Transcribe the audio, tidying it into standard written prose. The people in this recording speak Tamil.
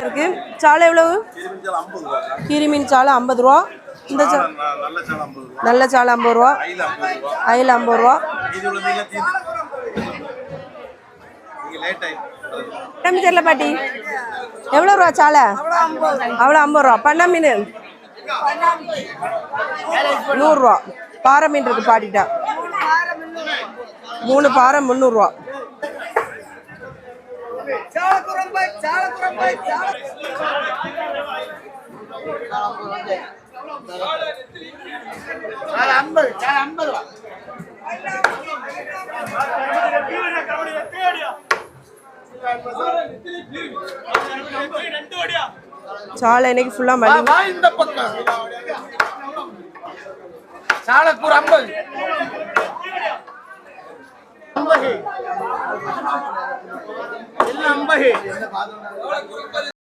இருக்கு. சாலை எவ்வளவு? கீரி மீன் சாலை 50 ரூபா. இந்த நல்ல சாலை 50 ரூபா. அயில 50 ரூபா. தம்பி தெரியல பாட்டி எவ்வளோ ரூபா சாலை? அவ்வளோ 50 ரூபா. பண்ணா மீன் 100 ரூபா. பாறை மீன் இருக்கு பாட்டிட்டா. 3 பாறை 300 ரூபா. சாலை இன்னைக்கு ஃபுல்லா மலி. சாலக்கூர் 50 எல்லாம் 50